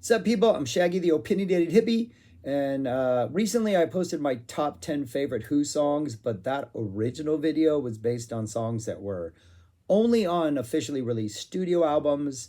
What's up, people? I'm Shaggy, the opinionated hippie, and recently I posted my top 10 favorite Who songs, but that original video was based on songs that were only on officially released studio albums.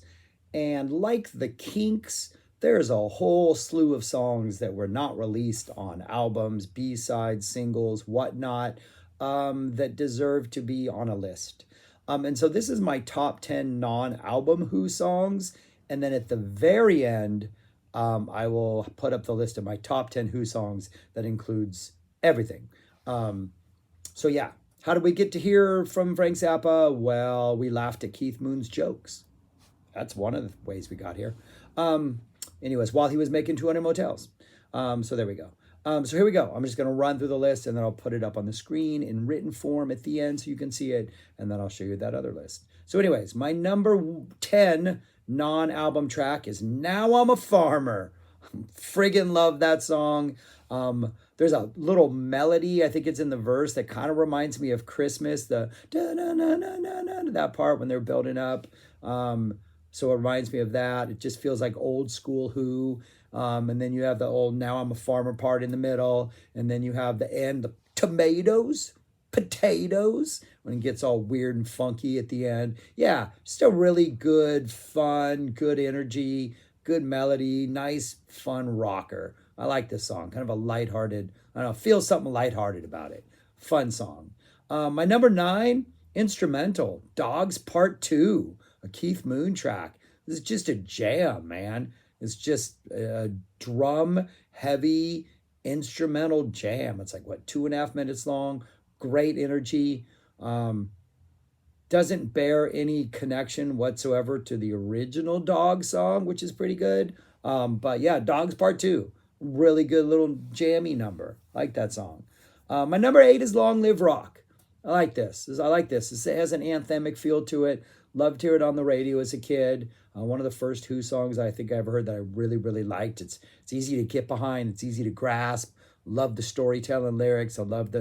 And like the Kinks, there's a whole slew of songs that were not released on albums, B-sides, singles, whatnot, that deserve to be on a list. And so this is my top 10 non-album Who songs. And then at the very end, I will put up the list of my top 10 Who songs that includes everything. So yeah, how did we get to hear from Frank Zappa? Well, we laughed at Keith Moon's jokes. That's one of the ways we got here. Anyways, while he was making 200 motels. So there we go. So here we go. I'm just going to run through the list and then I'll put it up on the screen in written form at the end so you can see it. And then I'll show you that other list. So anyways, my number 10 non-album track is Now I'm a Farmer. Friggin' love that song. There's a little melody, I think it's in the verse, that kind of reminds me of Christmas, the da-na-na-na-na-na, that part when they're building up. So it reminds me of that. It just feels like old school Who. And then you have the old Now I'm a Farmer part in the middle. And then you have the end, the tomatoes, potatoes, when it gets all weird and funky at the end. Yeah, still really good, fun, good energy, good melody, nice, fun rocker. I like this song. Kind of a lighthearted, I don't know, feel something lighthearted about it. Fun song. My number 9, instrumental, Dogs Part 2, a Keith Moon track. This is just a jam, man. It's just a drum heavy instrumental jam. It's like, what, 2.5 minutes long? Great energy. Doesn't bear any connection whatsoever to the original Dog song, which is pretty good. But yeah, Dogs Part 2. Really good little jammy number. I like that song. My number 8 is Long Live Rock. I like this. I like this. It has an anthemic feel to it. Loved to hear it on the radio as a kid. One of the first Who songs I think I ever heard that I really, really liked. It's easy to get behind. It's easy to grasp. Love the storytelling lyrics. I love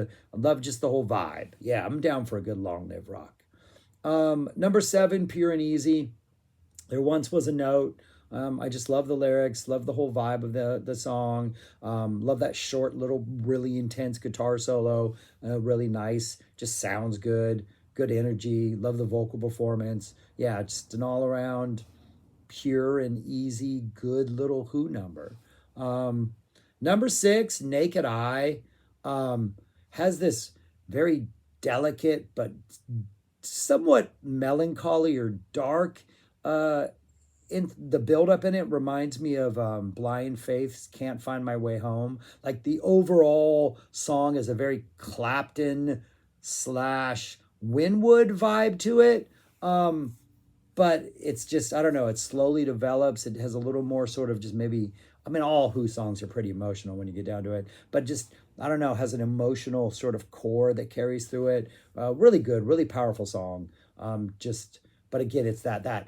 just the whole vibe. Yeah, I'm down for a good Long Live Rock. Number 7, Pure and Easy. There Once Was a Note. I just love the lyrics, love the whole vibe of the song. Love that short little, really intense guitar solo. Really nice. Just sounds good. Good energy. Love the vocal performance. Yeah, just an all around pure and easy, good little Who number. Number 6, Naked Eye, has this very delicate but somewhat melancholy or dark in the buildup in it. Reminds me of Blind Faith's Can't Find My Way Home. Like the overall song is a very Clapton slash Winwood vibe to it. But it's just, I don't know, it slowly develops. It has a little more sort of just maybe, I mean, all Who songs are pretty emotional when you get down to it, but just, I don't know, has an emotional sort of core that carries through it. Really good, really powerful song. But again, it's that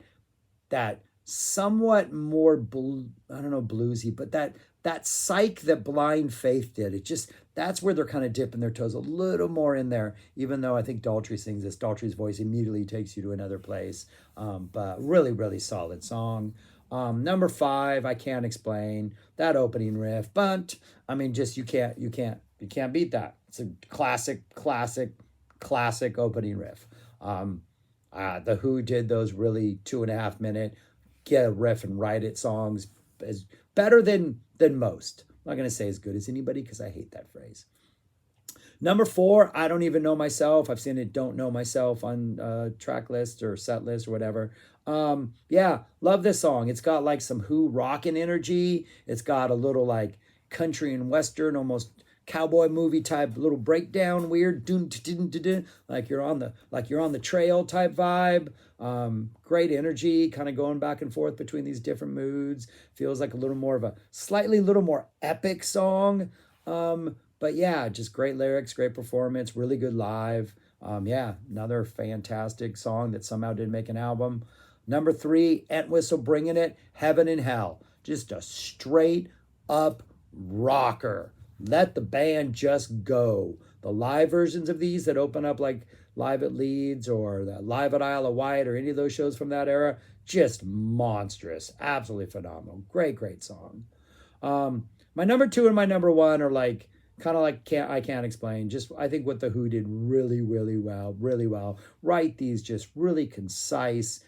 somewhat more, I don't know, bluesy, but that psych that Blind Faith did, it just, that's where they're kind of dipping their toes a little more in there, even though I think Daltrey sings this. Daltrey's voice immediately takes you to another place. But really, really solid song. Number 5, I Can't Explain. That opening riff, but I mean, just you can't beat that. It's a classic opening riff. The Who did those really 2.5 minute get a riff and write it songs as better than most. I'm not going to say as good as anybody because I hate that phrase. Number 4, I Don't Even Know Myself. I've seen it, Don't Know Myself, on track list or set list or whatever. Yeah, love this song. It's got like some Who rockin' energy. It's got a little like country and western, almost cowboy movie type little breakdown, weird, dun, dun, dun, dun, like you're on the trail type vibe. Great energy, kind of going back and forth between these different moods. Feels like a little more of a slightly little more epic song. But yeah, just great lyrics, great performance, really good live. Yeah, another fantastic song that somehow didn't make an album. Number 3, Entwistle Bringing It, Heaven and Hell. Just a straight up rocker. Let the band just go. The live versions of these that open up like Live at Leeds or the Live at Isle of Wight or any of those shows from that era, just monstrous, absolutely phenomenal. Great, great song. My number two and my number one are like kind of like I can't explain. Just I think what the Who did really, really well, really well. Write these just really concise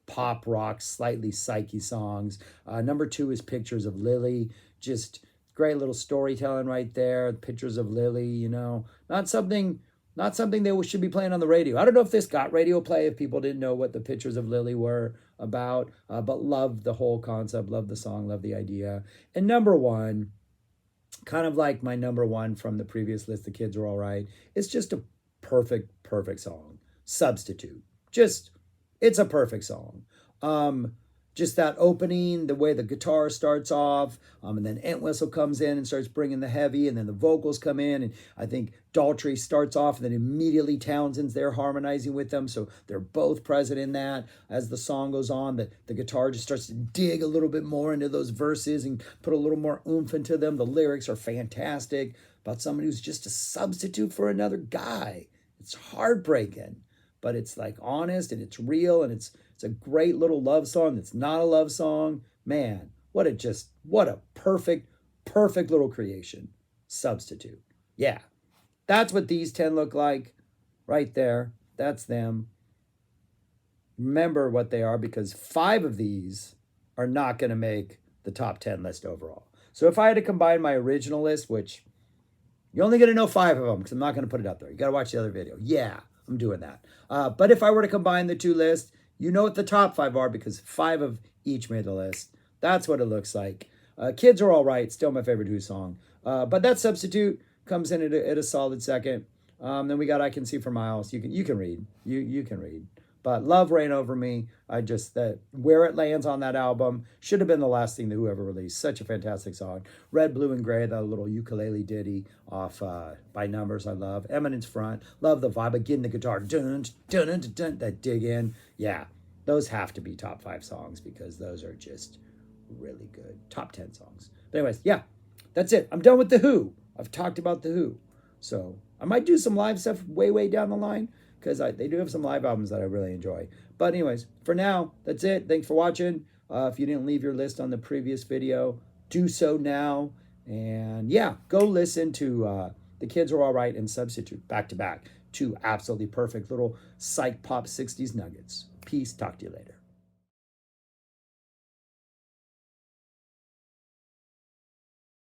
pop rock, slightly psyche songs. Number two is Pictures of Lily. Just great little storytelling right there. Pictures of Lily, you know, not something they should be playing on the radio. I don't know if this got radio play if people didn't know what the Pictures of Lily were about, but love the whole concept, love the song, love the idea. And number one, kind of like my number one from the previous list, The Kids Are All Right, it's just a perfect, perfect song. Substitute. Just, it's a perfect song. Just that opening, the way the guitar starts off, and then Entwistle comes in and starts bringing the heavy, and then the vocals come in, and I think Daltrey starts off, and then immediately Townsend's there harmonizing with them, so they're both present in that. As the song goes on, the guitar just starts to dig a little bit more into those verses and put a little more oomph into them. The lyrics are fantastic about somebody who's just a substitute for another guy. It's heartbreaking, but it's like honest, and it's real, and it's a great little love song. It's not a love song. Man, what a perfect, perfect little creation. Substitute. Yeah, that's what these 10 look like right there. That's them. Remember what they are, because 5 of these are not going to make the top 10 list overall. So if I had to combine my original list, which you're only going to know 5 of them because I'm not going to put it up there. You got to watch the other video. Yeah, I'm doing that. But if I were to combine the 2 lists, you know what the top 5 are because 5 of each made the list. That's what it looks like. Kids Are All Right, still my favorite Who song. But that Substitute comes in at a solid second. Then we got I Can See for Miles. You can read. You can read. But Love Reign Over Me, that where it lands on that album should have been the last thing that whoever released. Such a fantastic song. Red, Blue, and Gray, that little ukulele ditty off By Numbers, I love. Eminence Front, love the vibe. Again, the guitar, dun, dun, dun, dun, dun, that dig in. Yeah, those have to be top 5 songs because those are just really good. Top 10 songs. But anyways, yeah, that's it. I'm done with the Who. I've talked about the Who. So I might do some live stuff way, way down the line, because they do have some live albums that I really enjoy. But anyways, for now, that's it. Thanks for watching. If you didn't leave your list on the previous video, do so now. And yeah, go listen to The Kids Are All Right and Substitute back to back. 2 absolutely perfect little psych pop 60s nuggets. Peace. Talk to you later.